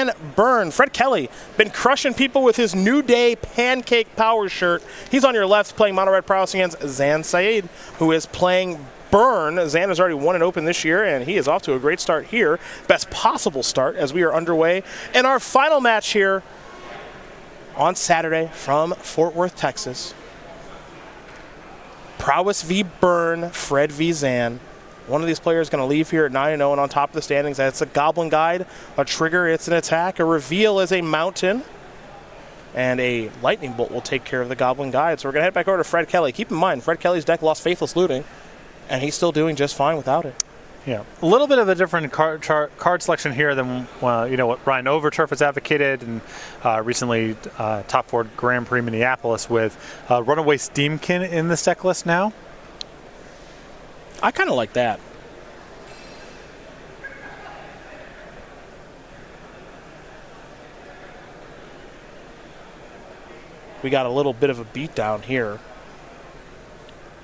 Zan Byrne. Fred Kelley been crushing people with his New Day Pancake Power shirt. He's on your left playing Mono Red Prowess against Zan Syed, who is playing Byrne. Zan has already won an Open this year, and he is off to a great start here. Best possible start as we are underway in our final match here on Saturday from Fort Worth, Texas. Prowess v. Byrne, Fred v. Zan. One of these players is going to leave here at 9-0 and on top of the standings. That's a Goblin Guide, a Trigger, it's an attack, a Reveal is a Mountain, and a Lightning Bolt will take care of the Goblin Guide. So we're going to head back over to Fred Kelley. Keep in mind, Fred Kelley's deck lost Faithless Looting, and he's still doing just fine without it. Yeah, a little bit of a different card selection here than what Ryan Overturf has advocated, and recently top 4 Grand Prix Minneapolis with Runaway Steamkin in this deck list now. I kind of like that. We got a little bit of a beatdown here.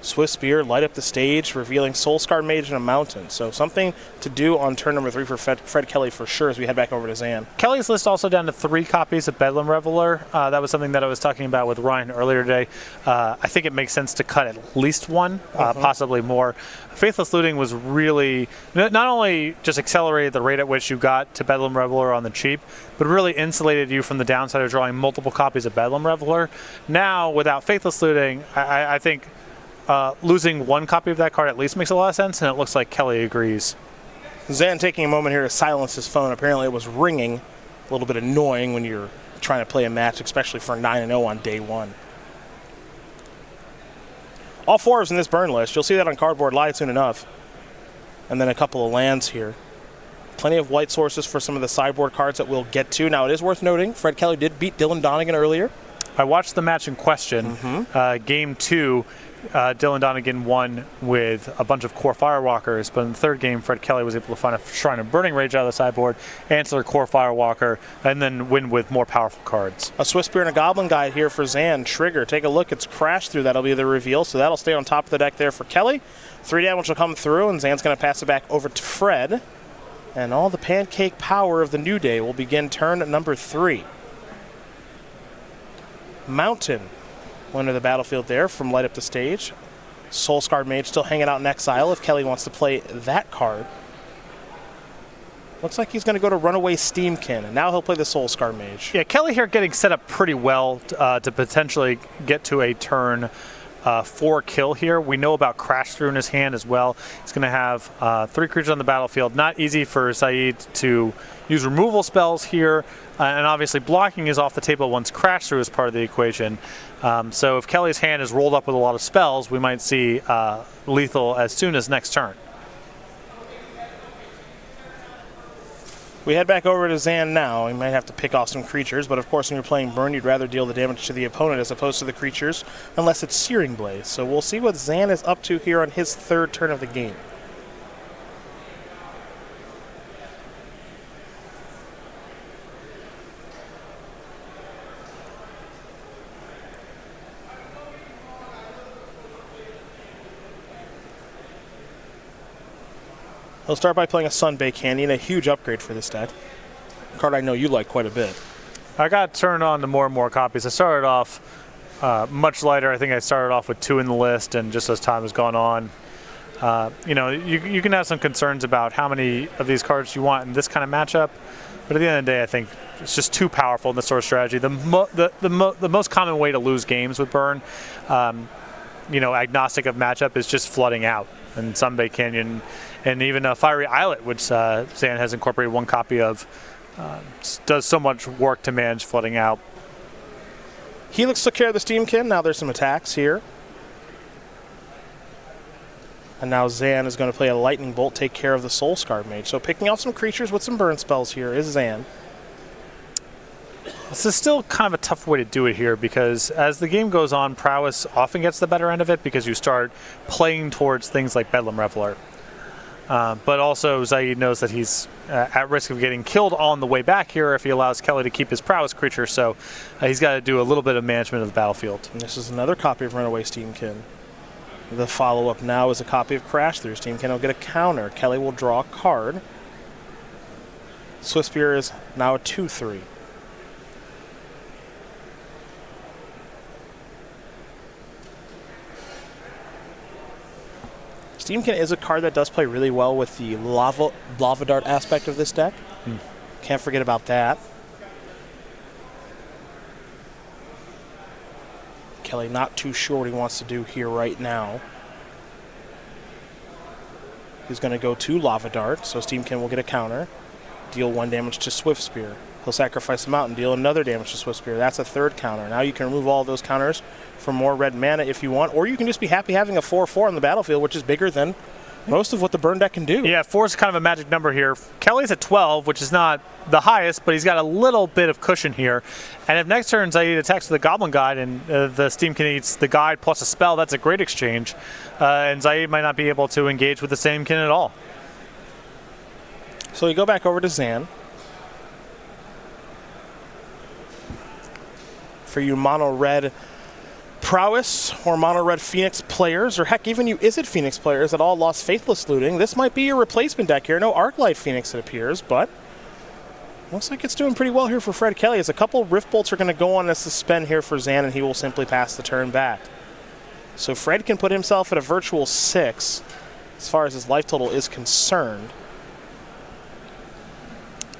Swift Spear, light up the stage, revealing Soulscar Mage and a Mountain. So something to do on turn number 3 for Fred Kelley for sure as we head back over to Zan. Kelley's list also down to 3 copies of Bedlam Reveler. That was something that I was talking about with Ryan earlier today. I think it makes sense to cut at least one, possibly more. Faithless Looting was really, not only just accelerated the rate at which you got to Bedlam Reveler on the cheap, but really insulated you from the downside of drawing multiple copies of Bedlam Reveler. Now, without Faithless Looting, I think losing one copy of that card at least makes a lot of sense, and it looks like Kelley agrees. Zan taking a moment here to silence his phone. Apparently it was ringing. A little bit annoying when you're trying to play a match, especially for 9-0 on day 1. All 4s in this burn list. You'll see that on Cardboard Live soon enough. And then a couple of lands here. Plenty of white sources for some of the sideboard cards that we'll get to. Now, it is worth noting, Fred Kelley did beat Dylan Donegan earlier. I watched the match in question. Game 2, Dylan Donegan won with a bunch of core Firewalkers, but in the third game, Fred Kelley was able to find a Shrine of Burning Rage out of the sideboard, answer a core Firewalker, and then win with more powerful cards. A Swift Spear and a Goblin Guide here for Zan. Trigger, take a look. It's crashed through. That'll be the reveal, so that'll stay on top of the deck there for Kelley. 3 damage will come through, and Zan's going to pass it back over to Fred. And all the pancake power of the New Day will begin turn number 3. Mountain will enter the battlefield there from light up the stage. Soulscar Mage still hanging out in exile if Kelley wants to play that card. Looks like he's going to go to Runaway Steamkin, and now he'll play the Soulscar Mage. Yeah, Kelley here getting set up pretty well to potentially get to a turn 4 kill here. We know about Crash Through in his hand as well. He's going to have 3 creatures on the battlefield. Not easy for Syed to use removal spells here, and obviously blocking is off the table once Crash Through is part of the equation. So if Kelley's hand is rolled up with a lot of spells, we might see lethal as soon as next turn. We head back over to Zan now. We might have to pick off some creatures, but of course when you're playing Burn, you'd rather deal the damage to the opponent as opposed to the creatures, unless it's Searing Blaze. So we'll see what Zan is up to here on his 3rd turn of the game. He'll start by playing a Sunbake Canyon, a huge upgrade for this deck. A card I know you like quite a bit. I got turned on to more and more copies. I started off much lighter. I think I started off with 2 in the list, and just as time has gone on, you can have some concerns about how many of these cards you want in this kind of matchup, but at the end of the day, I think it's just too powerful in this sort of strategy. The most common way to lose games with Burn, agnostic of matchup, is just flooding out. And Sunbake Canyon, and even a Fiery Islet, which Zan has incorporated 1 copy of, does so much work to manage flooding out. Helix took care of the Steamkin. Now there's some attacks here. And now Zan is going to play a Lightning Bolt, take care of the Soulscar Mage. So picking out some creatures with some burn spells here is Zan. This is still kind of a tough way to do it here, because as the game goes on, Prowess often gets the better end of it because you start playing towards things like Bedlam Reveler. But also, Syed knows that he's at risk of getting killed on the way back here if he allows Kelley to keep his Prowess creature, so he's got to do a little bit of management of the battlefield. And this is another copy of Runaway Steamkin. The follow-up now is a copy of Crash Through. Steamkin will get a counter. Kelley will draw a card. Swift Spear is now a 2-3. Steamkin is a card that does play really well with the Lava Dart aspect of this deck. Can't forget about that. Kelley not too sure what he wants to do here right now. He's going to go to Lava Dart, so Steamkin will get a counter. Deal 1 damage to Swift Spear. He'll sacrifice the mountain, deal another damage to Swift Spear. That's a 3rd counter. Now you can remove all those counters for more red mana if you want, or you can just be happy having a 4/4 on the battlefield, which is bigger than most of what the burn deck can do. Yeah, 4 is kind of a magic number here. Kelley's at 12, which is not the highest, but he's got a little bit of cushion here. And if next turn Syed attacks with the Goblin Guide and the Steamkin eats the guide plus a spell, that's a great exchange. And Syed might not be able to engage with the Steamkin at all. So we go back over to Zan. For you mono-red prowess or mono-red Phoenix players, or heck, even you Izzet Phoenix players that all lost Faithless Looting, this might be your replacement deck here. No Arclight Phoenix, it appears, but looks like it's doing pretty well here for Fred Kelley, as a couple Rift Bolts are going to go on a suspend here for Zan, and he will simply pass the turn back. So Fred can put himself at a virtual 6 as far as his life total is concerned.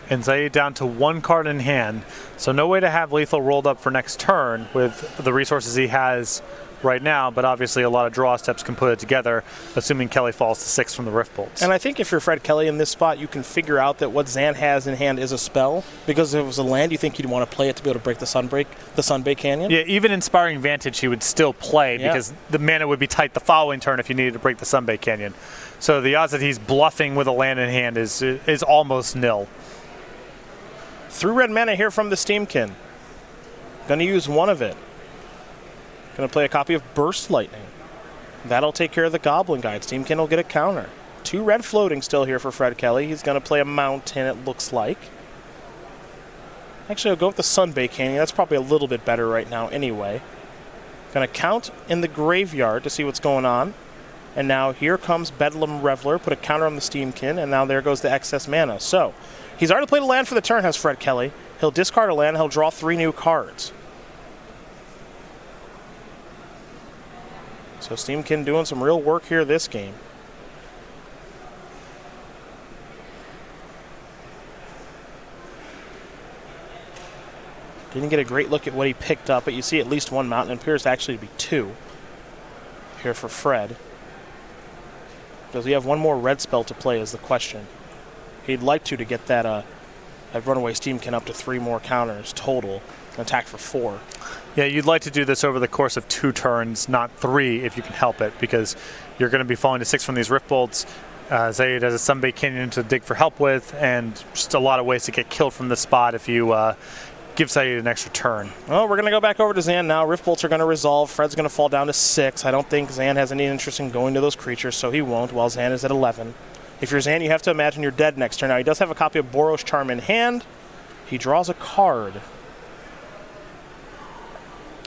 And Syed down to 1 card in hand, so no way to have lethal rolled up for next turn with the resources he has right now, but obviously a lot of draw steps can put it together, assuming Kelley falls to 6 from the Rift Bolts. And I think if you're Fred Kelley in this spot, you can figure out that what Zan has in hand is a spell, because if it was a land, you think you'd want to play it to be able to break the Sunbake Canyon. Yeah, even Inspiring Vantage he would still play, because the mana would be tight the following turn if you needed to break the Sunbake Canyon. So the odds that he's bluffing with a land in hand is almost nil. 3 red mana here from the Steamkin. Going to use 1 of it. Going to play a copy of Burst Lightning. That'll take care of the Goblin Guide. Steamkin will get a counter. 2 red floating still here for Fred Kelley. He's going to play a Mountain, it looks like. Actually, I'll go with the Sunbake Canyon. That's probably a little bit better right now anyway. Going to count in the graveyard to see what's going on. And now here comes Bedlam Reveler. Put a counter on the Steamkin, and now there goes the excess mana. So he's already played a land for the turn, has Fred Kelley. He'll discard a land, he'll draw 3 new cards. So Steamkin doing some real work here this game. Didn't get a great look at what he picked up, but you see at least 1 mountain. It appears to actually be 2 here for Fred. Does he have 1 more red spell to play is the question. He'd like to get that Runaway Steamkin up to 3 more counters total, and attack for 4. Yeah, you'd like to do this over the course of 2 turns, not 3 if you can help it, because you're going to be falling to 6 from these Rift Bolts. Syed has a Sunbake Canyon to dig for help with, and just a lot of ways to get killed from this spot if you give Syed an extra turn. Well, we're going to go back over to Zan now. Rift Bolts are going to resolve. Fred's going to fall down to 6. I don't think Zan has any interest in going to those creatures, so he won't, while Zan is at 11. If you're Zan, you have to imagine you're dead next turn. Now, he does have a copy of Boros Charm in hand. He draws a card.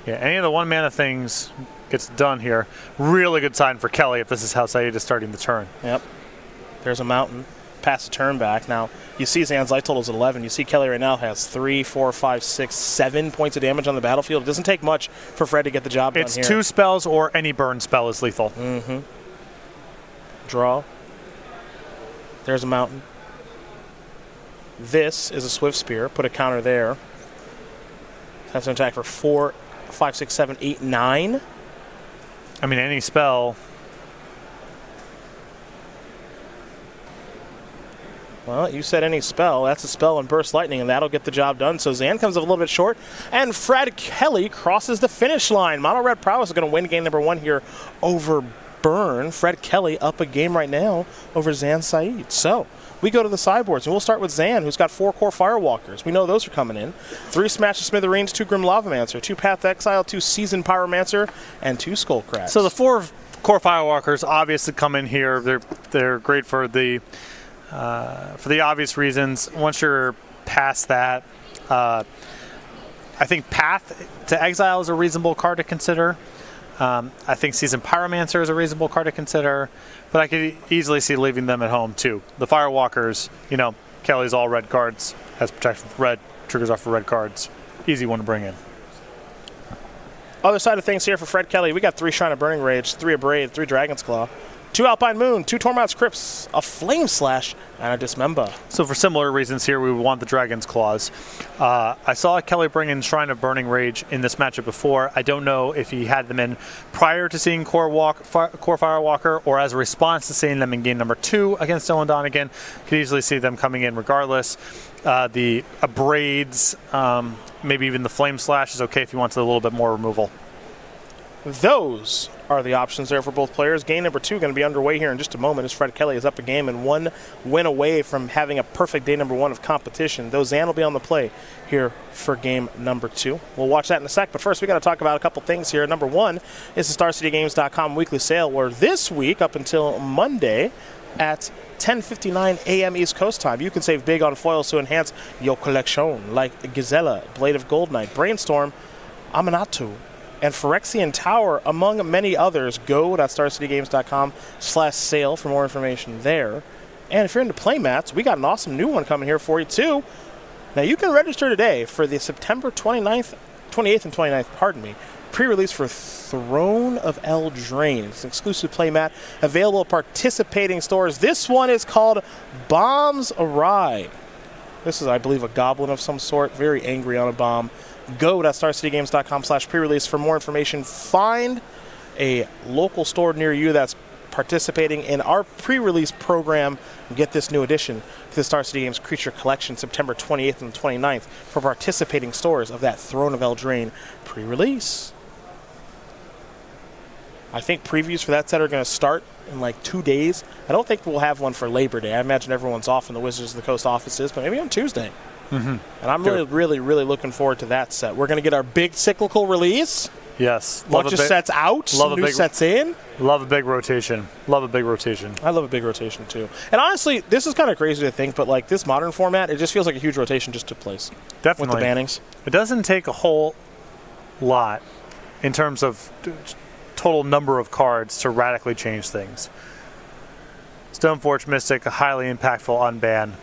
Yeah, any of the 1 mana things gets done here. Really good sign for Kelley if this is how Syed is starting the turn. Yep. There's a mountain. Pass the turn back. Now, you see Zan's life total is 11. You see Kelley right now has 3, 4, 5, 6, 7 points of damage on the battlefield. It doesn't take much for Fred to get the job done here. It's 2 spells or any burn spell is lethal. Mm-hmm. Draw. There's a mountain. This is a Swift Spear. Put a counter there. Has an attack for 4, 5, 6, 7, 8, 9. I mean, any spell. Well, you said any spell. That's a spell in Burst Lightning, and that'll get the job done. So Zan comes up a little bit short, and Fred Kelley crosses the finish line. Mono Red Prowess is going to win game number 1 here over Burn. Fred Kelley up a game right now over Zan Syed. So we go to the sideboards, and we'll start with Zan, who's got 4 core Firewalkers. We know those are coming in. 3 Smash the Smithereens, 2 Grim Lavamancer, 2 Path Exile, 2 Seasoned Pyromancer, and 2 Skullcracks. So the 4 core Firewalkers obviously come in here. They're great for the obvious reasons. Once you're past that, I think Path to Exile is a reasonable card to consider. I think Seasoned Pyromancer is a reasonable card to consider, but I could easily see leaving them at home too. The Firewalkers, Kelley's all red cards, has protection for red, triggers off for red cards. Easy one to bring in. Other side of things here for Fred Kelley, we got 3 Shrine of Burning Rage, 3 Abrade, 3 Dragon's Claw, 2 Alpine Moon, 2 Tormod's Crypts, a Flame Slash, and a Dismember. So for similar reasons here, we would want the Dragon's Claws. I saw Kelley bring in Shrine of Burning Rage in this matchup before. I don't know if he had them in prior to seeing Core Firewalker or as a response to seeing them in game number 2 against Dylan Donegan. Could easily see them coming in regardless. The Abrades, maybe even the Flame Slash is okay if you want a little bit more removal. Those are the options there for both players. Game number 2 going to be underway here in just a moment as Fred Kelley is up a game and 1 win away from having a perfect day number 1 of competition. Though Zan will be on the play here for game number 2. We'll watch that in a sec, but first we got to talk about a couple things here. Number 1 is the StarCityGames.com weekly sale, where this week up until Monday at 10:59 a.m. East Coast time, you can save big on foils to enhance your collection, like Gazella, Blade of Gold Knight, Brainstorm, Amanatu, and Phyrexian Tower, among many others. Go to StarCityGames.com/sale for more information there. And if you're into playmats, we got an awesome new one coming here for you too. Now you can register today for the September 28th and 29th, pre-release for Throne of Eldraine. It's an exclusive playmat available at participating stores. This one is called Bombs Awry. This is, I believe, a goblin of some sort, very angry on a bomb. Go to StarCityGames.com/pre-release for more information. Find a local store near you that's participating in our pre-release program and get this new addition to the Star City Games Creature Collection September 28th and 29th for participating stores of that Throne of Eldraine pre-release. I think previews for that set are going to start in like 2 days. I don't think we'll have one for Labor Day. I imagine everyone's off in the Wizards of the Coast offices, but maybe on Tuesday. And I'm really looking forward to that set. We're going to get our big cyclical release. Yes. Bunch of sets out, new sets in. Love a big rotation. Love a big rotation. I love a big rotation too. And honestly, this is kind of crazy to think, but like this modern format, it just feels like a huge rotation just took place. Definitely. With the bannings. It doesn't take a whole lot in terms of total number of cards to radically change things. Stoneforge Mystic, a highly impactful unban,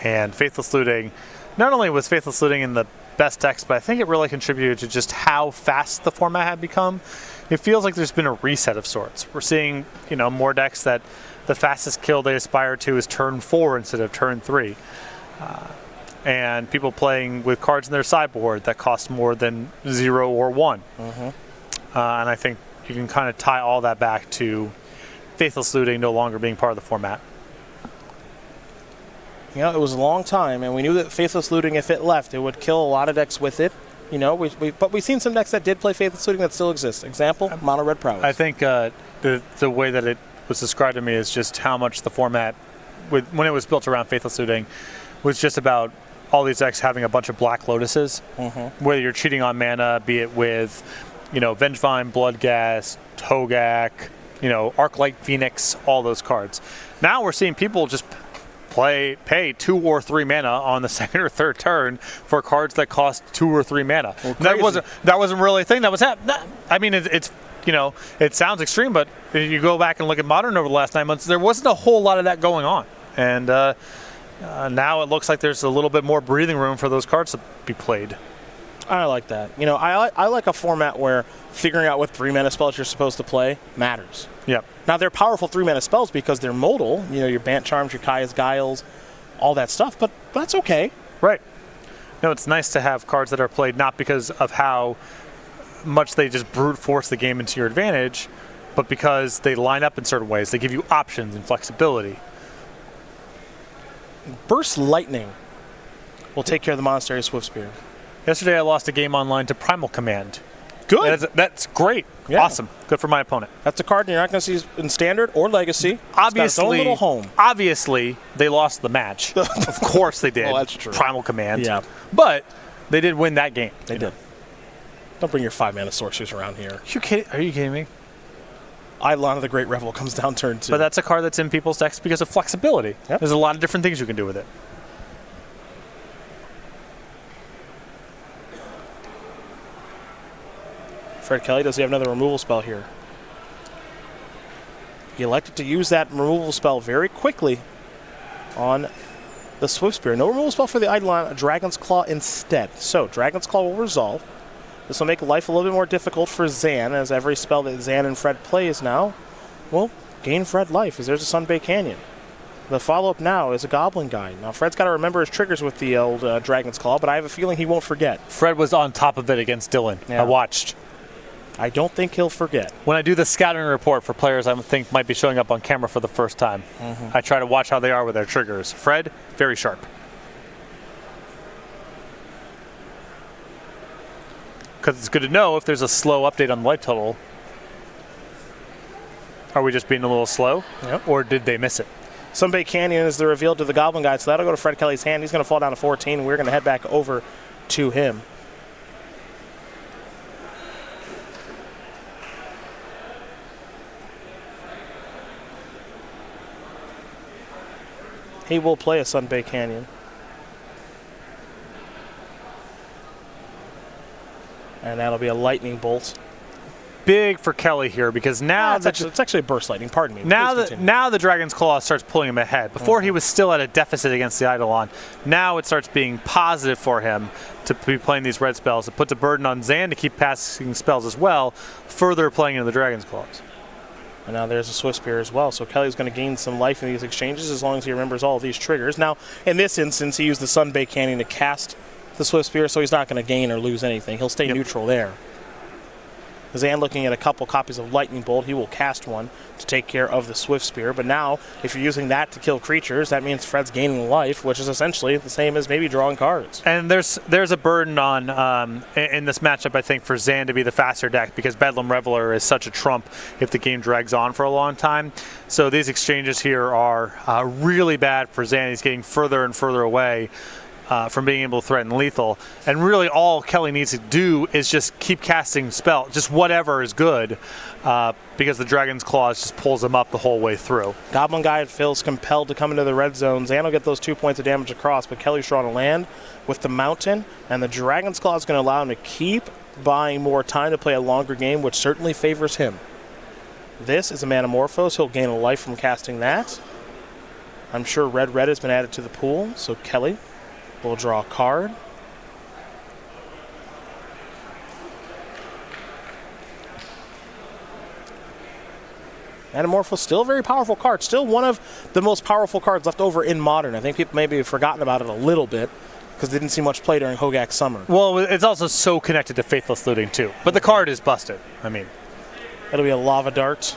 and Faithless Looting. Not only was Faithless Looting in the best decks, but I think it really contributed to just how fast the format had become. It feels like there's been a reset of sorts. We're seeing, more decks that the fastest kill they aspire to is turn 4 instead of turn 3. And people playing with cards in their sideboard that cost more than 0 or 1. And I think you can kind of tie all that back to Faithless Looting no longer being part of the format. It was a long time, and we knew that Faithless Looting, if it left, it would kill a lot of decks with it. But we've seen some decks that did play Faithless Looting that still exist. Example, Mono Red Prowess. I think the way that it was described to me is just how much the format, when it was built around Faithless Looting, was just about all these decks having a bunch of Black Lotuses. Whether you're cheating on mana, be it with, Vengevine, Bloodghast, Togak, Arclight Phoenix, all those cards. Now we're seeing people just pay 2 or 3 mana on the second or third turn for cards that cost 2 or 3 mana. Well, that wasn't really a thing that was happening. I mean, it's it sounds extreme, but if you go back and look at Modern over the last 9 months, there wasn't a whole lot of that going on, and now it looks like there's a little bit more breathing room for those cards to be played. I like that. I like a format where figuring out what 3 mana spells you're supposed to play matters. Yep. Now, they're powerful 3 mana spells because they're modal. Your Bant Charms, your Kaya's Guiles, all that stuff, but that's okay. Right. It's nice to have cards that are played not because of how much they just brute force the game into your advantage, but because they line up in certain ways. They give you options and flexibility. Burst Lightning will take care of the Monastery of Swiftspear. Yesterday I lost a game online to Primal Command. Good. That's great. Yeah. Awesome. Good for my opponent. That's a card you're not going to see in Standard or Legacy. Obviously, it's got its own little home. Obviously, they lost the match. Of course they did. Well, that's true. Primal Command. Yeah. But they did win that game. They did. Don't bring your 5 mana sorcerers around here. Are you kidding me? Eidolon of the Great Revel comes down turn 2. But that's a card that's in people's decks because of flexibility. Yep. There's a lot of different things you can do with it. Fred Kelley, does he have another removal spell here? He elected to use that removal spell very quickly on the Swift Spear. No removal spell for the Eidolon, a Dragon's Claw instead. So Dragon's Claw will resolve. This will make life a little bit more difficult for Zan, as every spell that Zan and Fred plays now will gain Fred life, as there's a Sunbay Canyon. The follow-up now is a Goblin Guide. Now, Fred's got to remember his triggers with the old Dragon's Claw, but I have a feeling he won't forget. Fred was on top of it against Dylan. Yeah. I watched. I don't think he'll forget. When I do the scouting report for players I think might be showing up on camera for the first time, I try to watch how they are with their triggers. Fred, very sharp. Because it's good to know if there's a slow update on the life total. Are we just being a little slow? Yep. Or did they miss it? Sunbay Canyon is the reveal to the Goblin Guide, so that'll go to Fred Kelley's hand. He's going to fall down to 14. We're going to head back over to him. He will play a Sunbay Canyon. And that'll be a Lightning Bolt. Big for Kelley here, because now it's actually a Burst Lightning, pardon me. Now the Dragon's Claw starts pulling him ahead. Before he was still at a deficit against the Eidolon. Now it starts being positive for him to be playing these red spells. It puts a burden on Zan to keep passing spells as well, further playing into the Dragon's Claws. And now there's a Swift Spear as well, so Kelley's going to gain some life in these exchanges as long as he remembers all of these triggers. Now, in this instance, he used the Sunbay Canyon to cast the Swift Spear, so he's not going to gain or lose anything. He'll stay neutral there. Zan looking at a couple copies of Lightning Bolt. He will cast one to take care of the Swift Spear. But now, if you're using that to kill creatures, that means Fred's gaining life, which is essentially the same as maybe drawing cards. And there's a burden on in this matchup, I think, for Zan to be the faster deck, because Bedlam Reveler is such a trump if the game drags on for a long time. So these exchanges here are really bad for Zan. He's getting further and further away from being able to threaten lethal. And really all Kelley needs to do is just keep casting spell, just whatever is good, because the Dragon's Claws just pulls him up the whole way through. Goblin Guide feels compelled to come into the red zone. Zan will get those 2 points of damage across, but Kelley's drawing a land with the Mountain, and the Dragon's Claw is going to allow him to keep buying more time to play a longer game, which certainly favors him. This is a Manamorphose. He'll gain a life from casting that. I'm sure red has been added to the pool, so Kelley will draw a card. Manamorphose, still a very powerful card. Still one of the most powerful cards left over in Modern. I think people maybe have forgotten about it a little bit because they didn't see much play during Hogak's summer. Well, it's also so connected to Faithless Looting, too. But the card is busted. I mean, it'll be a Lava Dart.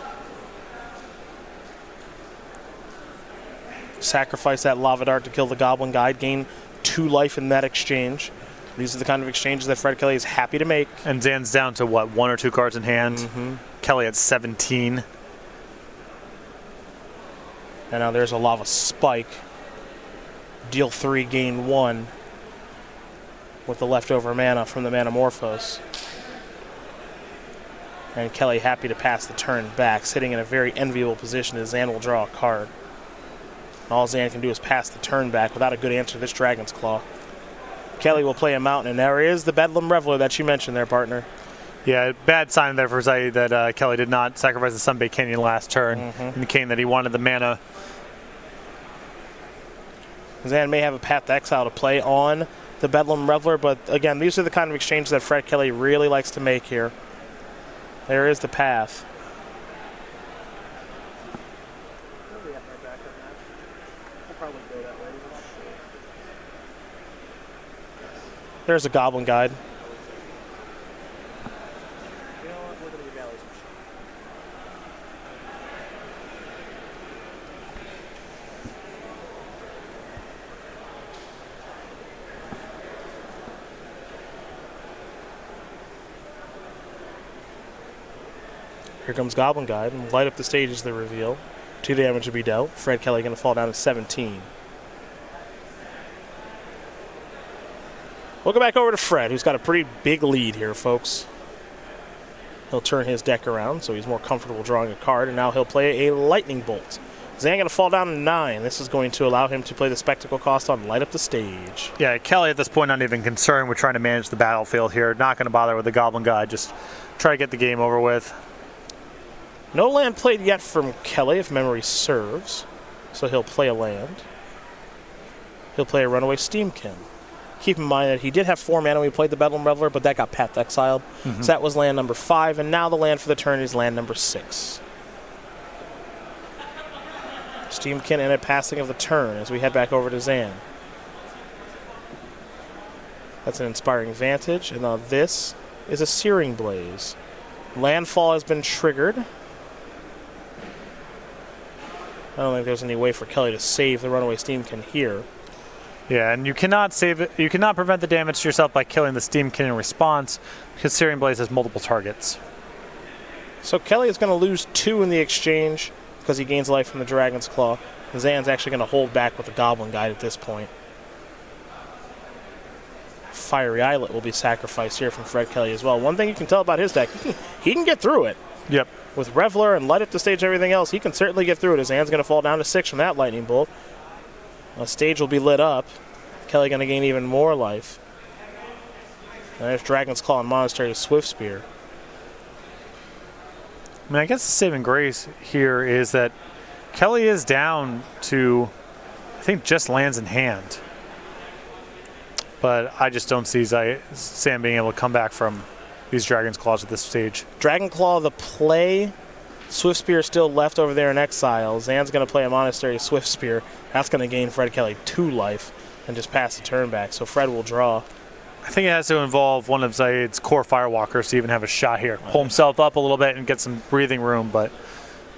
Sacrifice that Lava Dart to kill the Goblin Guide. Gain 2 life in that exchange. These are the kind of exchanges that Fred Kelley is happy to make. And Zan's down to, what, 1 or 2 cards in hand? Kelley at 17. And now there's a Lava Spike. Deal 3, gain 1 with the leftover mana from the Manamorphose. And Kelley happy to pass the turn back, sitting in a very enviable position as Zan will draw a card. All Zan can do is pass the turn back without a good answer to this Dragon's Claw. Kelley will play a Mountain, and there is the Bedlam Reveler that you mentioned there, partner. Yeah, bad sign there for Syed that Kelley did not sacrifice the Sunbay Canyon last turn, indicating that he wanted the mana. Zan may have a Path to Exile to play on the Bedlam Reveler, but again, these are the kind of exchanges that Fred Kelley really likes to make here. There is the path. There's a Goblin Guide. Here comes Goblin Guide, and light up the stage is the reveal. 2 damage to be dealt. Fred Kelley going to fall down to 17. We'll go back over to Fred, who's got a pretty big lead here, folks. He'll turn his deck around, so he's more comfortable drawing a card, and now he'll play a Lightning Bolt. Zan going to fall down to 9. This is going to allow him to play the Spectacle cost on Light Up the Stage. Yeah, Kelley at this point not even concerned with trying to manage the battlefield here. Not going to bother with the Goblin Guide. Just try to get the game over with. No land played yet from Kelley, if memory serves. So he'll play a land. he'll play a Runaway Steamkin. Keep in mind that he did have 4 mana when he played the Bedlam Reveler, but that got path exiled. So that was land number 5, and now the land for the turn is land number 6. Steamkin and a passing of the turn as we head back over to Zan. That's an Inspiring Vantage, and now this is a Searing Blaze. Landfall has been triggered. I don't think there's any way for Kelley to save the Runaway Steamkin here. Yeah, and you cannot save it. You cannot prevent the damage to yourself by killing the Steamkin in response, because Searing Blaze has multiple targets. So Kelley is going to lose 2 in the exchange because he gains life from the Dragon's Claw. Zan's actually going to hold back with the Goblin Guide at this point. Fiery Islet will be sacrificed here from Fred Kelley as well. One thing you can tell about his deck, he can get through it. Yep. With Reveler and Light Up the Stage and everything else, he can certainly get through it. His hand's going to fall down to 6 from that Lightning Bolt. The stage will be lit up. Kelley going to gain even more life. And there's Dragon's Claw and Monastery Swift Spear. I mean, I guess the saving grace here is that Kelley is down to, I think, just lands in hand. But I just don't see Sam being able to come back from these Dragon's Claws at this stage. Dragon Claw, the play. Swift Spear still left over there in exile. Zan's going to play a Monastery Swift Spear. That's going to gain Fred Kelley 2 life and just pass the turn back. So Fred will draw. I think it has to involve one of Syed's core Firewalkers to even have a shot here. Pull himself up a little bit and get some breathing room, but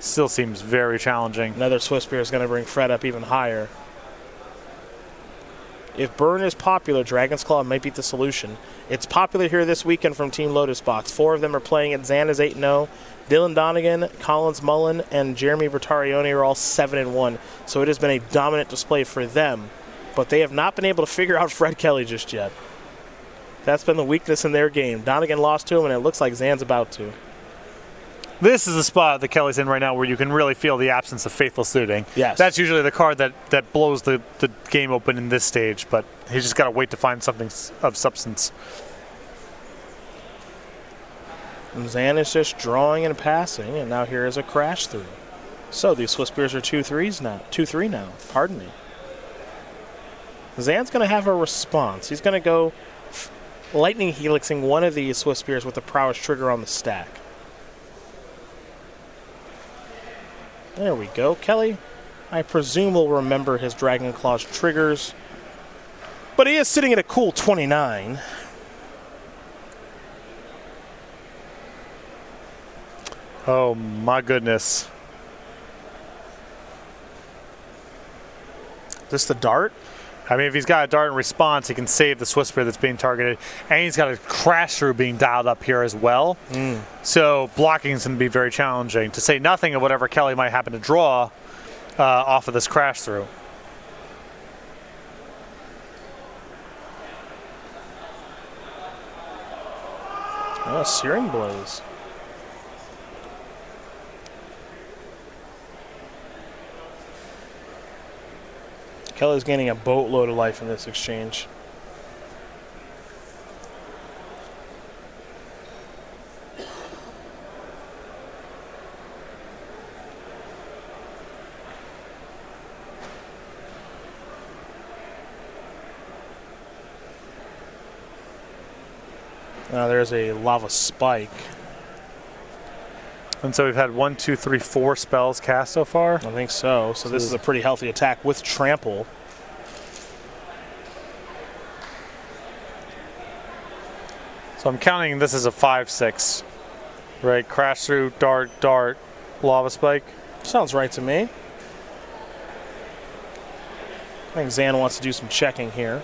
still seems very challenging. Another Swift Spear is going to bring Fred up even higher. If Burn is popular, Dragon's Claw might be the solution. It's popular here this weekend from Team Lotus Box. 4 of them are playing it. Zan is 8-0. Dylan Donegan, Collins Mullen, and Jeremy Bertarioni are all 7-1. So it has been a dominant display for them. But they have not been able to figure out Fred Kelley just yet. That's been the weakness in their game. Donegan lost to him, and it looks like Zan's about to. This is the spot that Kelley's in right now where you can really feel the absence of Faithless Looting. Yes. That's usually the card that blows the game open in this stage, but he's just got to wait to find something of substance. And Zan is just drawing and passing, and now here is a crash through. So these Swift Spears are 2-3 now. Pardon me. Zan's going to have a response. He's going to go Lightning Helixing one of these Swift Spears with the Prowess trigger on the stack. There we go. Kelley, I presume, will remember his Dragon Claw's triggers. But he is sitting at a cool 29. Oh, my goodness. Is this the dart? I mean, if he's got a dart in response, he can save the Swift Spear that's being targeted. And he's got a crash through being dialed up here as well. So blocking is going to be very challenging, to say nothing of whatever Kelley might happen to draw off of this crash through. Oh, Searing Blaze. Kelley's gaining a boatload of life in this exchange. Now there's a Lava Spike. And so we've had 1, 2, 3, 4 spells cast so far. I think so. So this is a pretty healthy attack with Trample. So I'm counting this as a 5-6. Right? Crash through, dart, Lava Spike. Sounds right to me. I think Zan wants to do some checking here.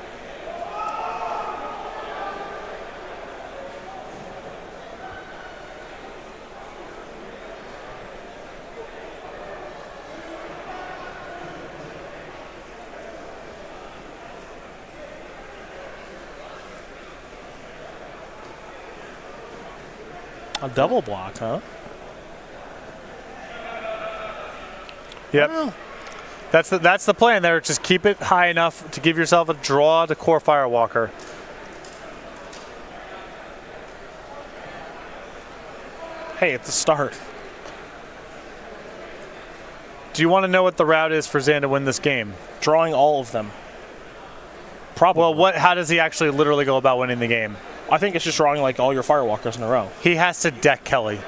A double block, huh? Yep. Wow. That's the plan there. Just keep it high enough to give yourself a draw to core Firewalker. Hey, it's a start. Do you want to know what the route is for Zan to win this game? Drawing all of them. Probably. Well, how does he actually literally go about winning the game? I think it's just drawing like all your Firewalkers in a row. He has to deck Kelley.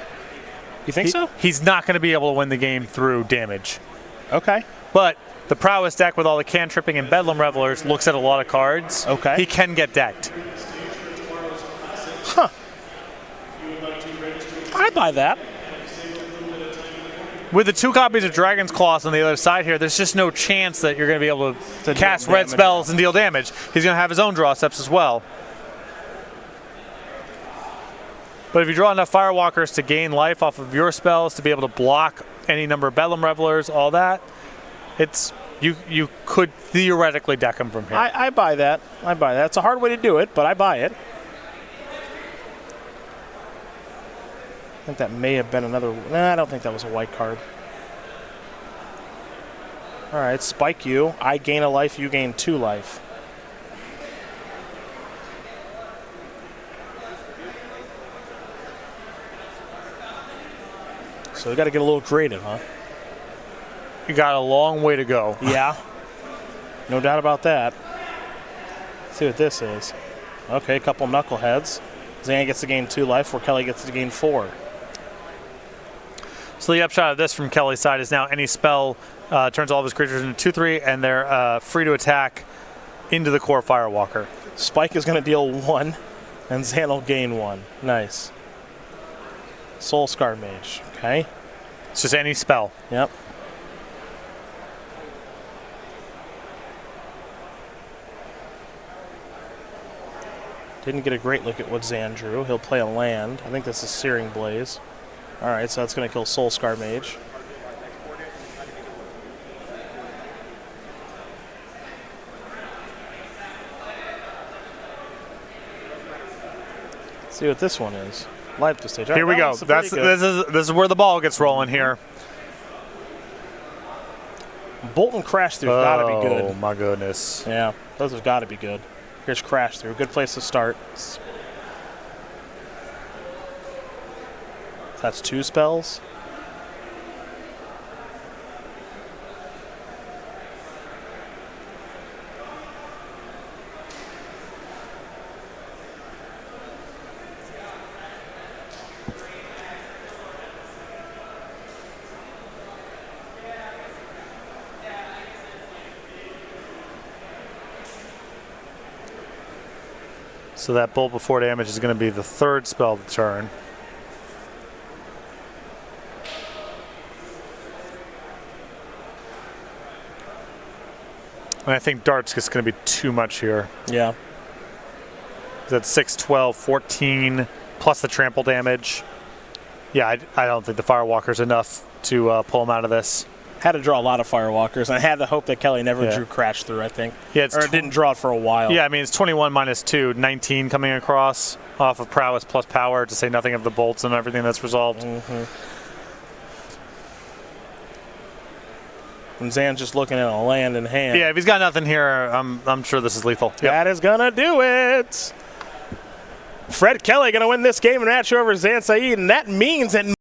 You think so? He's not going to be able to win the game through damage. Okay. But the Prowess deck with all the Cantripping and Bedlam Revelers looks at a lot of cards. Okay. He can get decked. Huh. I buy that. With the 2 copies of Dragon's Claws on the other side here, there's just no chance that you're going to be able to cast red spells and deal damage. He's going to have his own draw steps as well. But if you draw enough Firewalkers to gain life off of your spells, to be able to block any number of Bedlam Revelers, all that, you could theoretically deck him from here. I buy that. I buy that. It's a hard way to do it, but I buy it. I think that may have been another. Nah, I don't think that was a white card. All right, spike you. I gain a life, you gain 2 life. So we got to get a little creative, huh? You got a long way to go. Yeah. No doubt about that. Let's see what this is. Okay, a couple knuckleheads. Zan gets to gain 2 life, where Kelley gets to gain 4. So the upshot of this from Kelley's side is now any spell turns all of his creatures into 2/3, and they're free to attack into the core Firewalker. Spike is going to deal 1, and Zan will gain 1. Nice. Soul Scar Mage. Okay. It's just any spell. Yep. Didn't get a great look at what Zan drew. He'll play a land. I think this is Searing Blaze. All right, so that's going to kill Soul Scar Mage. Let's see what this one is. Live to stage. Here we go. This is where the ball gets rolling here. Bolt and Crash Through's got to be good. Oh my goodness. Yeah, those have got to be good. Here's Crash Through. Good place to start. That's 2 spells. So that Bolt before damage is going to be the 3rd spell of the turn. And I think Dart's just going to be too much here. Yeah. That's 6, 12, 14, plus the trample damage. Yeah, I don't think the Firewalker's enough to pull him out of this. Had to draw a lot of Firewalkers, and I had to hope that Kelley never drew Crash Through, I think. Yeah, or didn't draw it for a while. Yeah, I mean, it's 21 minus 2, 19 coming across off of Prowess plus Power, to say nothing of the bolts and everything that's resolved. Mm-hmm. And Zan's just looking at a land in hand. Yeah, if he's got nothing here, I'm sure this is lethal. Yep. That is going to do it. Fred Kelley going to win this game and match over Zan Syed, and that means that